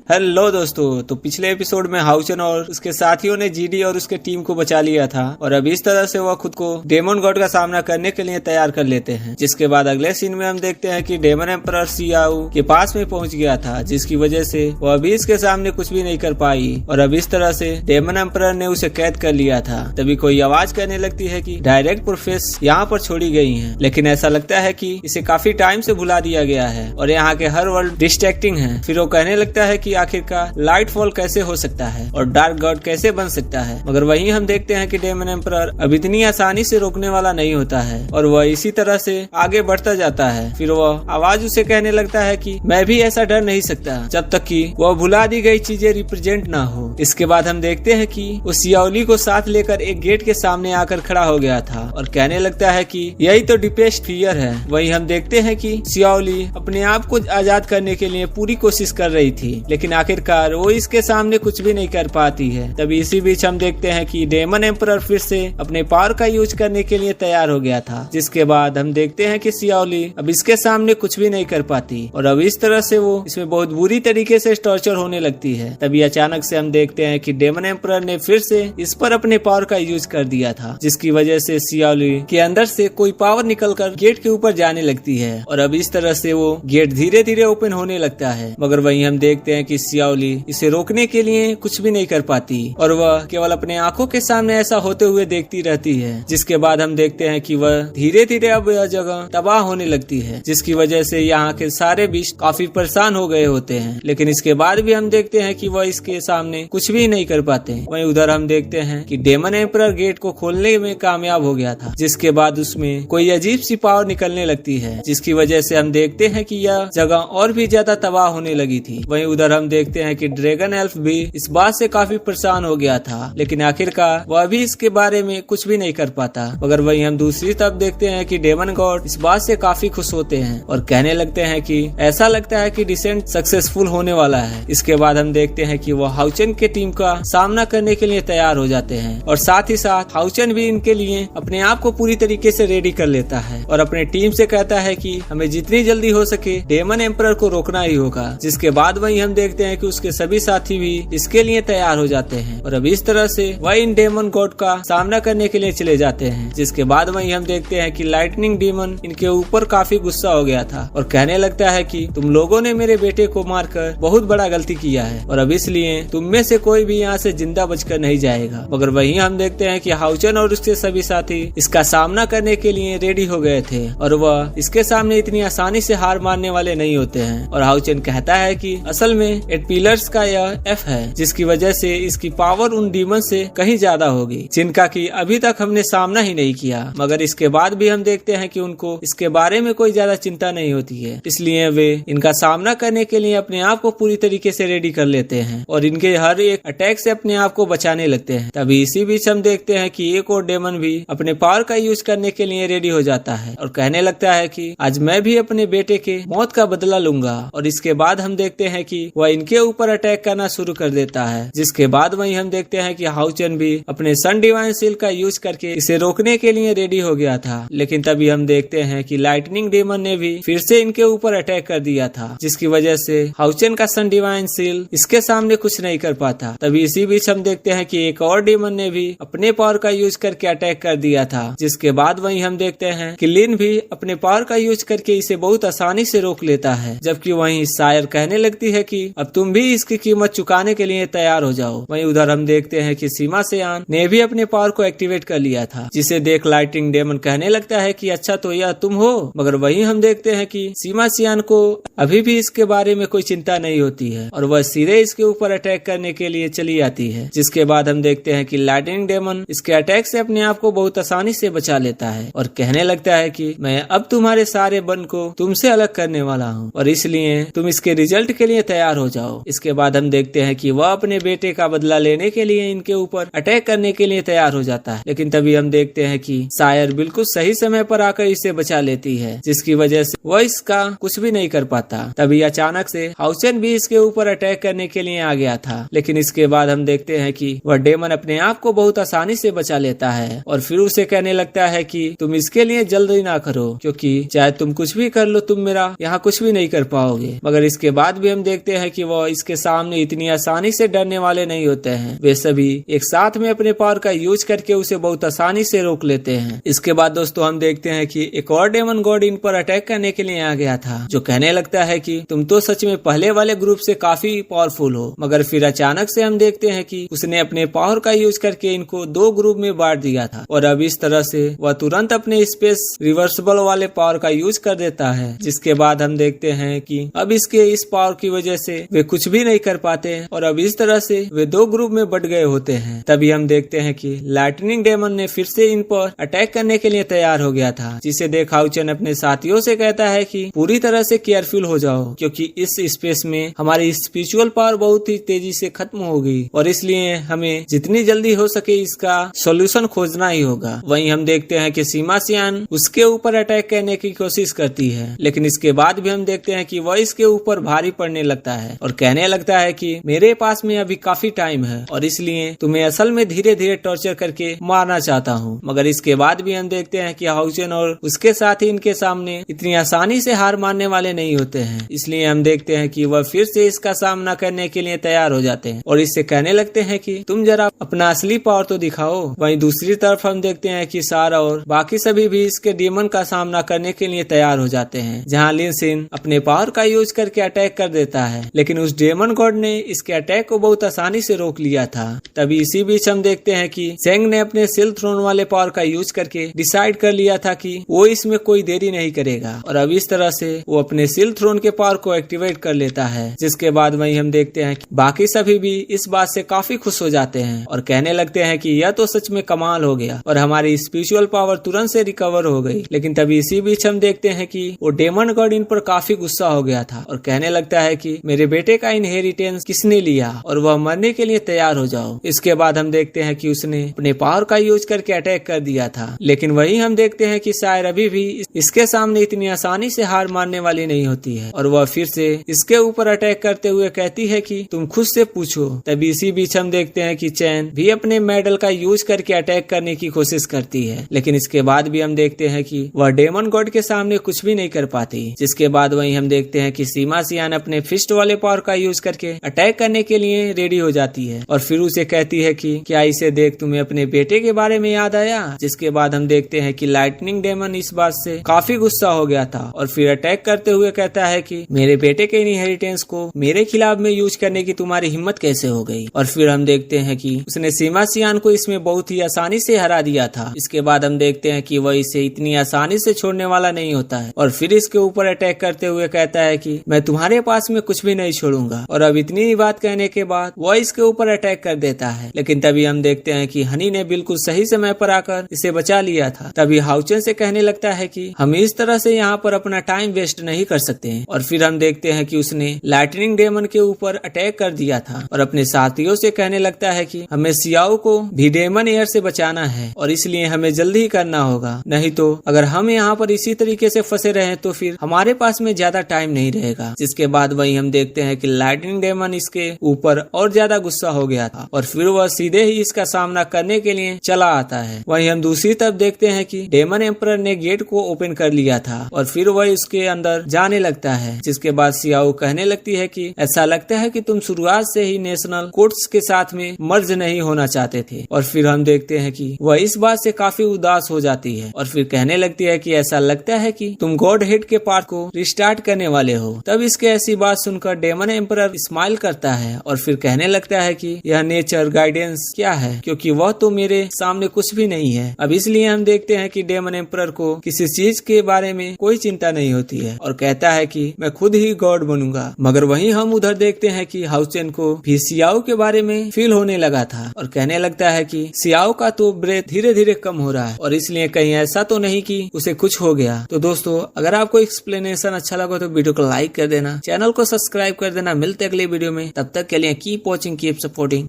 Hello दोस्तों, तो पिछले एपिसोड में हाउचन और उसके साथियों ने जीडी और उसके टीम को बचा लिया था और अब इस तरह से वह खुद को डेमन गॉड का सामना करने के लिए तैयार कर लेते हैं। जिसके बाद अगले सीन में हम देखते हैं कि डेमन एम्परर सियाओ के पास में पहुंच गया था, जिसकी वजह से वह अभी इसके सामने कुछ भी नहीं कर पाई और अब इस तरह से डेमन एम्परर ने उसे कैद कर लिया था। तभी कोई आवाज कहने लगती है कि डायरेक्ट प्रोफेस यहाँ पर छोड़ी गई है, लेकिन ऐसा लगता है कि इसे काफी टाइम से भुला दिया गया है और यहाँ के हर वर्ल्ड डिस्ट्रैक्टिंग है। फिर वो कहने लगता है कि आखिरकार लाइट फॉल कैसे हो सकता है और डार्क गॉड कैसे बन सकता है, मगर वहीं हम देखते हैं कि डेमन एम्परर अब इतनी आसानी से रोकने वाला नहीं होता है और वह इसी तरह से आगे बढ़ता जाता है। फिर वह आवाज उसे कहने लगता है कि मैं भी ऐसा डर नहीं सकता जब तक कि वह भुला दी गई चीजें रिप्रेजेंट ना हो। इसके बाद हम देखते हैं कि वो सियाओली को साथ लेकर एक गेट के सामने आकर खड़ा हो गया था और कहने लगता है कि यही तो डीपेस्ट फियर है। वहीं हम देखते हैं कि सियाओली अपने आप को आजाद करने के लिए पूरी कोशिश कर रही थी, लेकिन आखिरकार वो इसके सामने कुछ भी नहीं कर पाती है। तभी इसी बीच हम देखते हैं कि डेमन एम्परर फिर से अपने पावर का यूज करने के लिए तैयार हो गया था, जिसके बाद हम देखते हैं कि सियाओली अब इसके सामने कुछ भी नहीं कर पाती और अब इस तरह से वो इसमें बहुत बुरी तरीके से टॉर्चर होने लगती है। तभी अचानक से हम देखते हैं कि डेमन एम्परर ने फिर से इस पर अपने पावर का यूज कर दिया था, जिसकी वजह से सियाओली के अंदर से कोई पावर निकलकर गेट के ऊपर जाने लगती है और अब इस तरह से वो गेट धीरे धीरे ओपन होने लगता है। मगर वहीं हम देखते हैं कि सियाओली इसे रोकने के लिए कुछ भी नहीं कर पाती और वह केवल अपने आंखों के सामने ऐसा होते हुए देखती रहती है। जिसके बाद हम देखते हैं कि वह धीरे धीरे अब यह जगह तबाह होने लगती है, जिसकी वजह से यहाँ के सारे बीस्ट काफी परेशान हो गए होते हैं। लेकिन इसके बाद भी हम देखते हैं कि वह इसके सामने कुछ भी नहीं कर पाते। वहीं उधर हम देखते हैं कि डेमन एम्परर गेट को खोलने में कामयाब हो गया था, जिसके बाद उसमें कोई अजीब सी पावर निकलने लगती है, जिसकी वजह से हम देखते हैं कि यह जगह और भी ज्यादा तबाह होने लगी थी। वहीं उधर हम देखते हैं कि ड्रैगन एल्फ भी इस बात से काफी परेशान हो गया था, लेकिन आखिरकार वह भी इसके बारे में कुछ भी नहीं कर पाता। मगर वहीं हम दूसरी तरफ देखते हैं कि डेमन गॉड इस बात से काफी खुश होते हैं और कहने लगते हैं कि ऐसा लगता है कि डिसेंट सक्सेसफुल होने वाला है। इसके बाद हम देखते हैं कि वह हाउचन के टीम का सामना करने के लिए तैयार हो जाते हैं और साथ ही साथ हाउचन भी इनके लिए अपने आप को पूरी तरीके से रेडी कर लेता है और अपने टीम से कहता है कि हमें जितनी जल्दी हो सके डेमन एम्परर को रोकना ही होगा। जिसके बाद वहीं हम देखते हैं कि उसके सभी साथी भी इसके लिए तैयार हो जाते हैं और अब इस तरह से वह इन डेमन गॉड का सामना करने के लिए चले जाते हैं। जिसके बाद वहीं हम देखते हैं कि लाइटनिंग डीमन इनके ऊपर काफी गुस्सा हो गया था और कहने लगता है कि तुम लोगों ने मेरे बेटे को मारकर बहुत बड़ा गलती किया है और अब इसलिए तुम में से कोई भी यहाँ से जिंदा बचकर नहीं जाएगा। मगर वहीं हम देखते हैं कि हाउचन और उसके सभी साथी इसका सामना करने के लिए रेडी हो गए थे और वह इसके सामने इतनी आसानी से हार मानने वाले नहीं होते हैं। और हाउचन कहता है कि असल में 8 पिलर्स का यह एफ है, जिसकी वजह से इसकी पावर उन डीमन से कहीं ज्यादा होगी, जिनका कि अभी तक हमने सामना ही नहीं किया। मगर इसके बाद भी हम देखते हैं कि उनको इसके बारे में कोई ज्यादा चिंता नहीं होती है, इसलिए वे इनका सामना करने के लिए अपने आप को पूरी तरीके से रेडी कर लेते हैं और इनके हर एक अटैक से अपने आप को बचाने लगते हैं। तभी इसी बीच हम देखते हैं कि एक और डेमन भी अपने पावर का यूज करने के लिए रेडी हो जाता है और कहने लगता है कि आज मैं भी अपने बेटे के मौत का बदला लूंगा। और इसके बाद हम देखते हैं कि वह इनके ऊपर अटैक करना शुरू कर देता है। जिसके बाद वहीं हम देखते हैं कि हाउचन भी अपने सन डिवाइन सील का यूज करके इसे रोकने के लिए रेडी हो गया था, लेकिन तभी हम देखते हैं कि लाइटनिंग डेमन ने भी फिर से इनके ऊपर अटैक कर दिया था, जिसकी वजह से हाउचन का सन डिवाइन सील इसके सामने कुछ नहीं कर पाता। तभी इसी बीच हम देखते हैं कि एक और डेमन ने भी अपने पावर का यूज करके अटैक कर दिया था। जिसके बाद वहीं हम देखते हैं कि लिन भी अपने पावर का यूज करके इसे बहुत आसानी से रोक लेता है, जबकि वहीं शायर कहने लगती है कि अब तुम भी इसकी कीमत चुकाने के लिए तैयार हो जाओ। वहीं उधर हम देखते हैं कि सीमा सेयान ने भी अपने पावर को एक्टिवेट कर लिया था, जिसे देख लाइटिंग डेमन कहने लगता है कि अच्छा तो यह तुम हो। मगर वहीं हम देखते हैं कि सीमा सेयान को अभी भी इसके बारे में कोई चिंता नहीं होती है और वह सीधे इसके ऊपर अटैक करने के लिए चली आती है। जिसके बाद हम देखते हैं कि लाइटनिंग डेमन इसके अटैक से अपने आप को बहुत आसानी से बचा लेता है और कहने लगता है कि मैं अब तुम्हारे सारे बन को तुमसे अलग करने वाला हूँ और इसलिए तुम इसके रिजल्ट के लिए तैयार हो जाओ। इसके बाद हम देखते हैं कि वह अपने बेटे का बदला लेने के लिए इनके ऊपर अटैक करने के लिए तैयार हो जाता है, लेकिन तभी हम देखते हैं कि शायर बिल्कुल सही समय पर आकर इसे बचा लेती है, जिसकी वजह से वह इसका कुछ भी नहीं कर पाता। तभी अचानक से हाउचन भी इसके ऊपर अटैक करने के लिए आ गया था, लेकिन इसके बाद हम देखते हैं कि वह डेमन अपने आप को बहुत आसानी से बचा लेता है और फिर उसे कहने लगता है कि तुम इसके लिए जल्दी ना करो, क्योंकि चाहे तुम कुछ भी कर लो तुम मेरा यहाँ कुछ भी नहीं कर पाओगे। मगर इसके बाद भी हम देखते हैं कि वह इसके सामने इतनी आसानी से डरने वाले नहीं होते हैं। वे सभी एक साथ में अपने पावर का यूज करके उसे बहुत आसानी से रोक लेते हैं। इसके बाद दोस्तों हम देखते हैं कि एक और डेमन गॉड इन पर अटैक करने के लिए आ गया था, जो कहने लगता है कि तुम तो सच में पहले वाले ग्रुप से काफी पावरफुल हो। मगर फिर अचानक से हम देखते हैं कि उसने अपने पावर का यूज करके इनको 2 ग्रुप में बांट दिया था और अब इस तरह से वह तुरंत अपने स्पेस रिवर्सिबल वाले पावर का यूज कर देता है। जिसके बाद हम देखते हैं कि अब इसके इस पावर की वजह से वे कुछ भी नहीं कर पाते और अब इस तरह से वे 2 ग्रुप में बट गए होते हैं। तभी हम देखते हैं कि लाइटनिंग डेमन ने फिर से इन पर अटैक करने के लिए तैयार हो गया था, जिसे देख हाउचेन अपने साथियों से कहता है कि पूरी तरह से केयरफुल हो जाओ, क्योंकि इस स्पेस में हमारी स्पिरिचुअल पावर बहुत ही तेजी से खत्म होगी और इसलिए हमें जितनी जल्दी हो सके इसका सॉल्यूशन खोजना ही होगा। वहीं हम देखते हैं कि सीमा सियान उसके ऊपर अटैक करने की कोशिश करती है, लेकिन इसके बाद भी हम देखते हैं कि वह इसके ऊपर भारी पड़ने लगता है और कहने लगता है कि मेरे पास में अभी काफी टाइम है और इसलिए तुम्हें असल में धीरे धीरे टॉर्चर करके मारना चाहता हूँ। मगर इसके बाद भी हम देखते हैं कि हाउचेन और उसके साथी इनके सामने इतनी आसानी से हार मानने वाले नहीं होते हैं। इसलिए हम देखते हैं कि वह फिर से इसका सामना करने के लिए तैयार हो जाते हैं और इससे कहने लगते हैं कि तुम जरा अपना असली पावर तो दिखाओ। वहीं दूसरी तरफ हम देखते हैं कि सारा और बाकी सभी भी इसके डेमन का सामना करने के लिए तैयार हो जाते हैं, जहाँ लिन सिन अपने पावर का यूज करके अटैक कर देता है, लेकिन उस डेमन गॉड ने इसके अटैक को बहुत आसानी से रोक लिया था। तभी इसी बीच हम देखते हैं कि सेंग ने अपने सिल थ्रोन वाले पावर का यूज करके डिसाइड कर लिया था कि वो इसमें कोई देरी नहीं करेगा और अब इस तरह से वो अपने सिल थ्रोन के पावर को एक्टिवेट कर लेता है। जिसके बाद वहीं हम देखते हैं कि बाकी सभी भी इस बात से काफी खुश हो जाते हैं और कहने लगते हैं कि यह तो सच में कमाल हो गया और हमारी स्पिरिचुअल पावर तुरंत से रिकवर हो गई। लेकिन तभी इसी बीच हम देखते हैं कि वो डेमन गॉड इन पर काफी गुस्सा हो गया था और कहने लगता है कि मेरे बेटे का इनहेरिटेंस किसने लिया और वह मरने के लिए तैयार हो जाओ। इसके बाद हम देखते हैं कि उसने अपने पावर का यूज करके अटैक कर दिया था, लेकिन वही हम देखते हैं कि शायर अभी भी इसके सामने इतनी आसानी से हार मानने वाली नहीं होती है और वह फिर से इसके ऊपर अटैक करते हुए कहती है कि तुम खुद से पूछो। तभी इसी बीच हम देखते हैं कि चैन भी अपने मेडल का यूज करके अटैक करने की कोशिश करती है, लेकिन इसके बाद भी हम देखते हैं कि वह डेमन गॉड के सामने कुछ भी नहीं कर पाती। जिसके बाद वहीं हम देखते हैं कि सीमा सियान अपने फिस्ट वाले पावर का यूज करके अटैक करने के लिए रेडी हो जाती है और फिर उसे कहती है कि क्या इसे देख तुम्हें अपने बेटे के बारे में याद आया। जिसके बाद हम देखते हैं कि लाइटनिंग डेमन इस बात से काफी गुस्सा हो गया था और फिर अटैक करते हुए कहता है कि मेरे बेटे के इनहेरिटेंस को मेरे खिलाफ में यूज करने की तुम्हारी हिम्मत कैसे हो गई। और फिर हम देखते हैं कि उसने सीमा सियान को इसमें बहुत ही आसानी से हरा दिया था। इसके बाद हम देखते हैं कि वह इसे इतनी आसानी से छोड़ने वाला नहीं होता है और फिर इसके ऊपर अटैक करते हुए कहता है कि मैं तुम्हारे पास में कुछ भी नहीं छोड़ूंगा। और अब इतनी ही बात कहने के बाद वह इसके ऊपर अटैक कर देता है, लेकिन तभी हम देखते हैं कि हनी ने बिल्कुल सही समय पर आकर इसे बचा लिया था। तभी हाउचेन से कहने लगता है कि हम इस तरह से यहाँ पर अपना टाइम वेस्ट नहीं कर सकते। और फिर हम देखते हैं कि उसने लाइटनिंग डेमन के ऊपर अटैक कर दिया था और अपने साथियों से कहने लगता है कि हमें सियाओ को भी डेमन एयर से बचाना है और इसलिए हमें जल्दी करना होगा, नहीं तो अगर हम यहाँ पर इसी तरीके से फंसे रहे तो फिर हमारे पास में ज्यादा टाइम नहीं रहेगा। जिसके बाद वही हम देखते हैं कि लाइटनिंग डेमन इसके ऊपर और ज्यादा गुस्सा हो गया था और फिर वह सीधे ही इसका सामना करने के लिए चला आता है। वहीं हम दूसरी तरफ देखते हैं कि डेमन एम्परर ने गेट को ओपन कर लिया था और फिर वह उसके अंदर जाने लगता है। जिसके बाद सियाओ कहने लगती है कि ऐसा लगता है कि तुम शुरुआत से ही नेशनल कोर्ट्स के साथ में मर्ज नहीं होना चाहते थे। और फिर हम देखते हैं कि वह इस बात से काफी उदास हो जाती है और फिर कहने लगती है कि ऐसा लगता है कि तुम गॉड हेड के पार्ट को रिस्टार्ट करने वाले हो। तब इसके ऐसी बात सुनकर डेमन एम्परर स्माइल करता है और फिर कहने लगता है कि यह नेचर गाइडेंस क्या है, क्योंकि वह तो मेरे सामने कुछ भी नहीं है। अब इसलिए हम देखते हैं कि डेमन एम्परर को किसी चीज के बारे में कोई चिंता नहीं होती है और कहता है कि मैं खुद ही गॉड बनूंगा। मगर वहीं हम उधर देखते हैं कि हाउचेन को भी सियाओ के बारे में फील होने लगा था और कहने लगता है कि सियाओ का तो ब्रेथ धीरे धीरे कम हो रहा है और इसलिए कहीं ऐसा तो नहीं कि उसे कुछ हो गया। तो दोस्तों अगर आपको एक्सप्लेनेशन अच्छा लगा तो वीडियो को लाइक कर देना, चैनल को सब्सक्राइब कर देना। मिलते अगले वीडियो में, तब तक के लिए कीप वॉचिंग, कीप सपोर्टिंग।